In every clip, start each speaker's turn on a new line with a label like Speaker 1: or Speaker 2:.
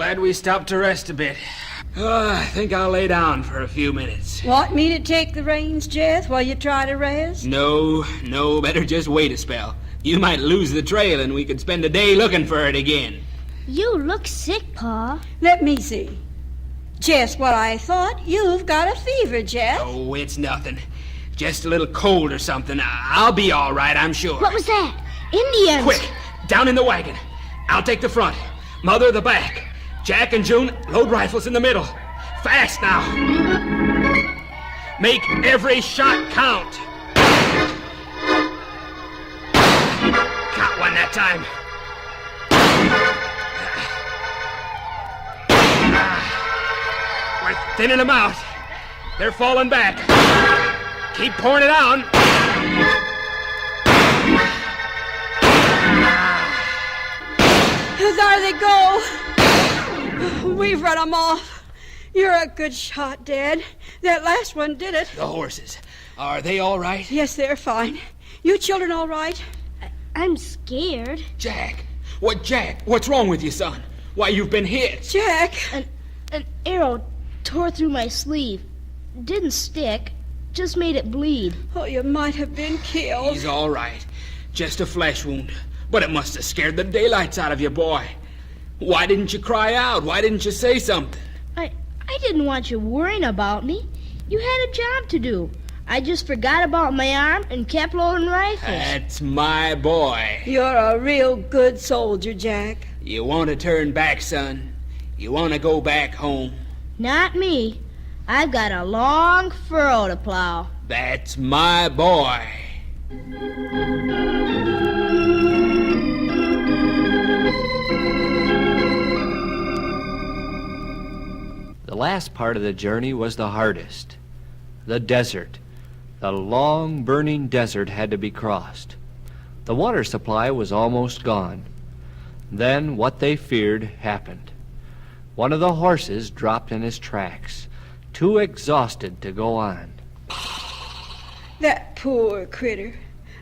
Speaker 1: Glad we stopped to rest a bit. I think I'll lay down for a few minutes.
Speaker 2: Want me to take the reins, Jeth, while you try to rest?
Speaker 1: No, better just wait a spell. You might lose the trail and we could spend a day looking for it again.
Speaker 3: You look sick, Pa.
Speaker 2: Let me see. Just what I thought. You've got a fever, Jeth.
Speaker 1: Oh, it's nothing. Just a little cold or something. I'll be all right, I'm sure.
Speaker 3: What was that? Indians!
Speaker 1: Quick, down in the wagon. I'll take the front. Mother, the back. Jack and June, load rifles in the middle. Fast now. Make every shot count. Got one that time. We're thinning them out. They're falling back. Keep pouring it on.
Speaker 2: There they go. We've run them off. You're a good shot, Dad. That last one did it.
Speaker 1: The horses. Are they all right?
Speaker 2: Yes, they're fine. You children all right?
Speaker 3: I'm scared.
Speaker 1: Jack. Jack? What's wrong with you, son? Why, you've been hit.
Speaker 2: Jack.
Speaker 3: An arrow tore through my sleeve. Didn't stick, just made it bleed.
Speaker 2: Oh, you might have been killed.
Speaker 1: He's all right. Just a flesh wound. But it must have scared the daylights out of you, boy. Why didn't you cry out? Why didn't you say something?
Speaker 3: I didn't want you worrying about me. You had a job to do. I just forgot about my arm and kept loading rifles.
Speaker 1: That's my boy.
Speaker 2: You're a real good soldier, Jack.
Speaker 1: You want to turn back, son? You want to go back home?
Speaker 3: Not me. I've got a long furrow to plow.
Speaker 1: That's my boy.
Speaker 4: The last part of the journey was the hardest. The desert. The long, burning desert had to be crossed. The water supply was almost gone. Then what they feared happened. One of the horses dropped in his tracks, too exhausted to go on.
Speaker 2: That poor critter.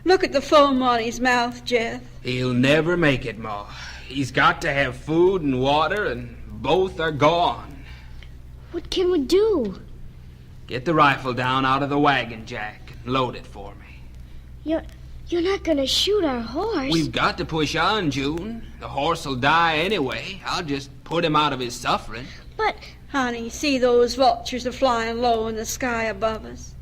Speaker 2: Look at the foam on his mouth, Jeff.
Speaker 1: He'll never make it, Ma. He's got to have food and water, and both are gone.
Speaker 3: What can we do?
Speaker 1: Get the rifle down out of the wagon, Jack, and load it for me.
Speaker 3: You're not gonna shoot our horse.
Speaker 1: We've got to push on, June. The horse'll die anyway. I'll just put him out of his suffering.
Speaker 3: But,
Speaker 2: Honey, see those vultures are flying low in the sky above us?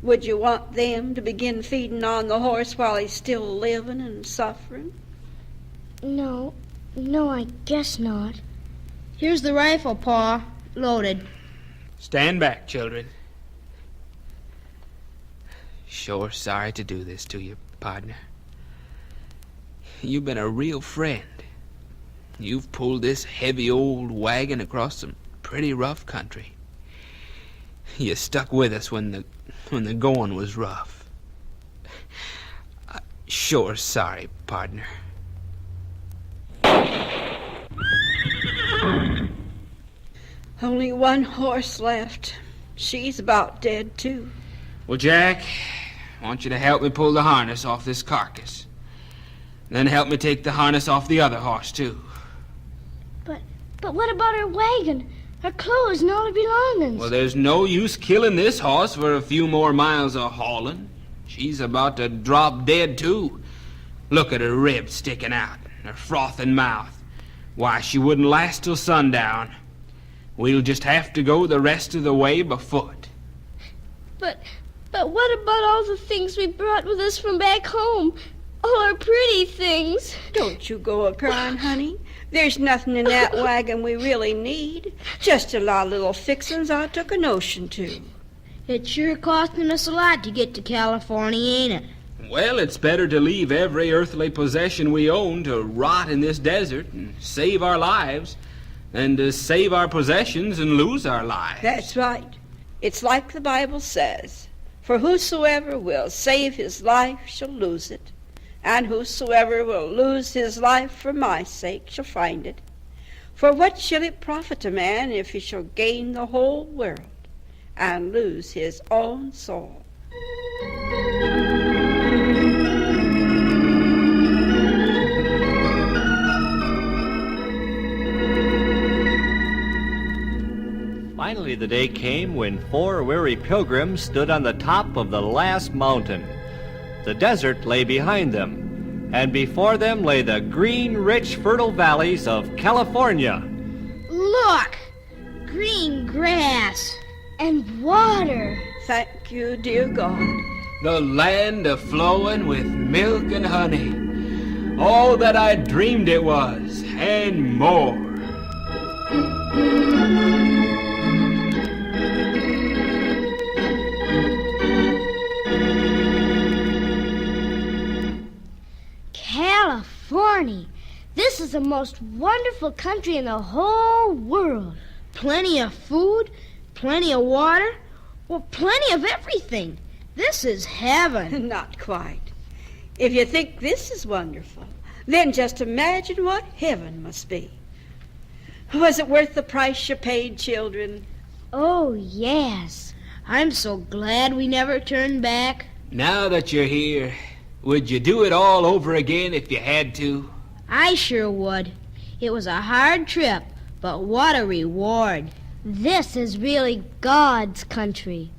Speaker 2: Would you want them to begin feeding on the horse while he's still living and suffering?
Speaker 3: No, I guess not. Here's the rifle, Pa. Loaded.
Speaker 1: Stand back, children. Sure sorry to do this to you, partner. You've been a real friend. You've pulled this heavy old wagon across some pretty rough country. You stuck with us when the going was rough. Sure sorry, partner.
Speaker 2: Only one horse left. She's about dead, too.
Speaker 1: Well, Jack, I want you to help me pull the harness off this carcass. Then help me take the harness off the other horse, too.
Speaker 3: But what about our wagon, our clothes, and all our belongings?
Speaker 1: Well, there's no use killing this horse for a few more miles of hauling. She's about to drop dead, too. Look at her ribs sticking out, her frothing mouth. Why, she wouldn't last till sundown. We'll just have to go the rest of the way bafoot.
Speaker 3: But what about all the things we brought with us from back home? All our pretty things.
Speaker 2: Don't you go a-crying, honey. There's nothing in that wagon we really need. Just a lot of little fixings I took a notion to.
Speaker 3: It's sure costing us a lot to get to California, ain't it?
Speaker 1: Well, it's better to leave every earthly possession we own to rot in this desert and save our lives than to save our possessions and lose our lives.
Speaker 2: That's right. It's like the Bible says, "For whosoever will save his life shall lose it, and whosoever will lose his life for my sake shall find it. For what shall it profit a man if he shall gain the whole world and lose his own soul?"
Speaker 4: Finally, the day came when 4 weary pilgrims stood on the top of the last mountain. The desert lay behind them, and before them lay the green, rich, fertile valleys of California.
Speaker 3: Look! Green grass and water.
Speaker 2: Thank you, dear God.
Speaker 1: The land a flowing with milk and honey. All that I dreamed it was, and more.
Speaker 3: California. This is the most wonderful country in the whole world. Plenty of food, plenty of water, well, plenty of everything. This is heaven.
Speaker 2: Not quite. If you think this is wonderful, then just imagine what heaven must be. Was it worth the price you paid, children?
Speaker 3: Oh, yes. I'm so glad we never turned back.
Speaker 1: Now that you're here, would you do it all over again if you had to?
Speaker 3: I sure would. It was a hard trip, but what a reward. This is really God's country.